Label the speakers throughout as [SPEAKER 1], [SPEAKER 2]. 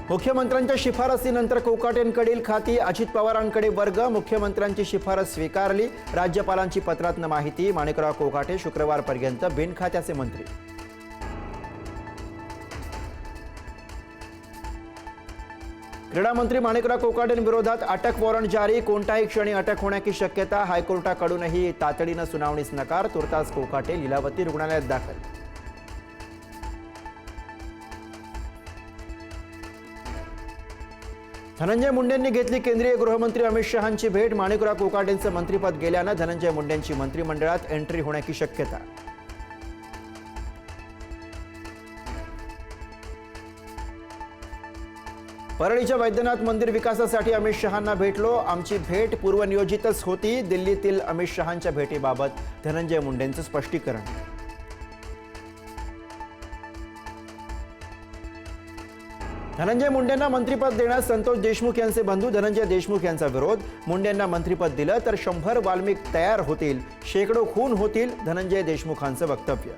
[SPEAKER 1] मुख्यमंत्र्यांच्या शिफारसीनंतर कोकाटेंकडील खाती अजित पवारांकडे वर्ग. मुख्यमंत्र्यांची शिफारस स्वीकारली. राज्यपालांची पत्रातनं माहिती. माणिकराव कोकाटे शुक्रवारपर्यंत बिनखात्याचे मंत्री. क्रीडा मंत्री माणिकराव कोकाटेंविरोधात अटक वॉरंट जारी. कोणत्याही क्षणी अटक होण्याची शक्यता. हायकोर्टाकडूनही तातडीनं सुनावणीस नकार. तुर्तास कोकाटे लीलावती रुग्णालयात दाखल. धनंजय मुंडेंनी घेतली केंद्रीय गृहमंत्री अमित शहांची भेट. माणिकराव कोकाटेंचं मंत्रिपद गेल्यानं धनंजय मुंडेंची मंत्रिमंडळात एंट्री होण्याची शक्यता. परळीच्या वैद्यनाथ मंदिर विकासासाठी अमित शहांना भेटलो. आमची भेट पूर्वनियोजितच होती. दिल्लीतील अमित शहांच्या भेटीबाबत धनंजय मुंडेंचं स्पष्टीकरण. धनंजय मुंडेंना मंत्रिपद देण्यास संतोष देशमुख यांचे बंधू धनंजय देशमुख यांचा विरोध. मुंडेंना मंत्रिपद दिलं तर 100 वाल्मिक तयार होतील, शेकडो खून होतील, धनंजय देशमुखांचं वक्तव्य.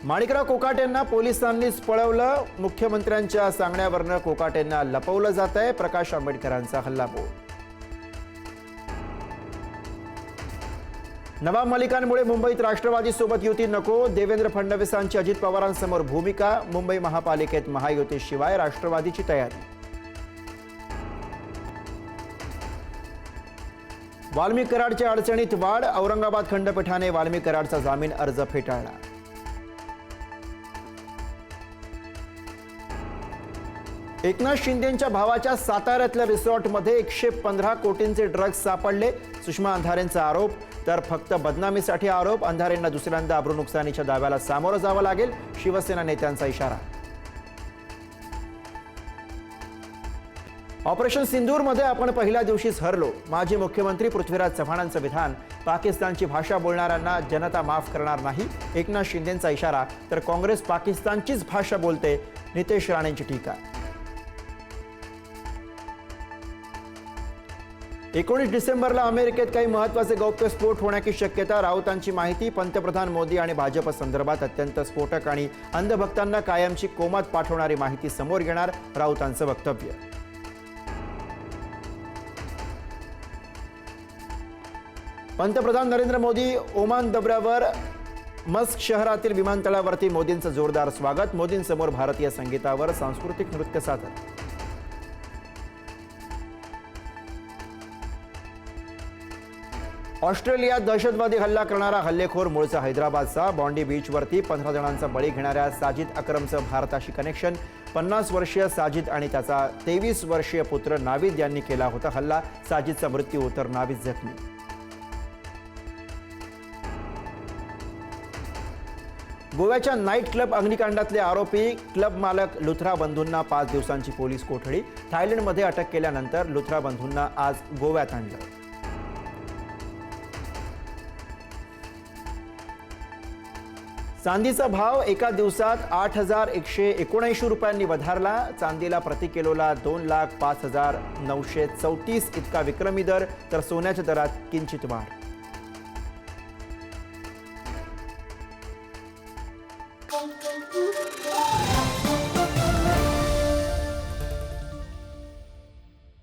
[SPEAKER 1] माणिकराव कोकाटेंना पोलिसांनीच पळवलं. मुख्यमंत्र्यांच्या सांगण्यावरनं कोकाटेंना लपवलं जातंय. प्रकाश आंबेडकरांचा हल्लाबोल. नवाब मलिकांमुळे मुंबईत राष्ट्रवादीसोबत युती नको. देवेंद्र फडणवीसांची अजित पवारांसमोर भूमिका. मुंबई महापालिकेत महायुतीशिवाय राष्ट्रवादीची तयारी. वाल्मिक कराडच्या अडचणीत वाढ. औरंगाबाद खंडपीठाने वाल्मिक कराडचा जामीन अर्ज फेटाळला. एकनाथ शिंदेंच्या भावाच्या साताऱ्यातल्या रिसॉर्टमध्ये 115 कोटींचे ड्रग्ज सापडले. सुषमा अंधारेंचा आरोप. तर फक्त बदनामीसाठी आरोप. अंधारेंना दुसऱ्यांदा अब्रूनुकसानीच्या दाव्याला सामोरं जावं लागेल. शिवसेना नेत्यांचा इशारा. ऑपरेशन सिंदूरमध्ये आपण पहिल्या दिवशीच हरलो. माजी मुख्यमंत्री पृथ्वीराज चव्हाणांचं विधान. पाकिस्तानची भाषा बोलणाऱ्यांना जनता माफ करणार नाही. एकनाथ शिंदेंचा इशारा. तर काँग्रेस पाकिस्तानचीच भाषा बोलते. नितेश राणेंची टीका. 19 डिसेंबरला अमेरिकेत काही महत्त्वाचे गौप्यस्फोट होण्याची शक्यता. राऊतांची माहिती. पंतप्रधान मोदी आणि भाजप संदर्भात अत्यंत स्फोटक आणि अंधभक्तांना कायमची कोमात पाठवणारी माहिती समोर येणार. राऊतांचं वक्तव्य. पंतप्रधान नरेंद्र मोदी ओमान दौऱ्यावर. मस्क शहरातील विमानतळावरती मोदींचं जोरदार स्वागत. मोदींसमोर भारतीय संगीतावर सांस्कृतिक नृत्य सादर. ऑस्ट्रेलियात दहशतवादी हल्ला करणारा हल्लेखोर मूळचा हैदराबादचा. बॉन्डी बीचवरती 15 जणांचा बळी घेणाऱ्या साजिद अक्रमचं भारताशी कनेक्शन. 50 वर्षीय साजिद आणि त्याचा 23 वर्षीय पुत्र नाविद यांनी केला होता हल्ला. साजिदचा मृत्यू तर नाविद जखमी. गोव्याच्या नाईट क्लब अग्निकांडातले आरोपी क्लब मालक लुथरा बंधूंना 5 दिवसांची पोलीस कोठडी. थायलंडमध्ये अटक केल्यानंतर लुथरा बंधूंना आज गोव्यात आणलं. चांदीचा भाव एका दिवसात 8,179 रुपयांनी वधारला. चांदीला प्रति किलोला 2,05,934 इतका विक्रमी दर. तर सोन्याच्या दरात किंचित वाढ.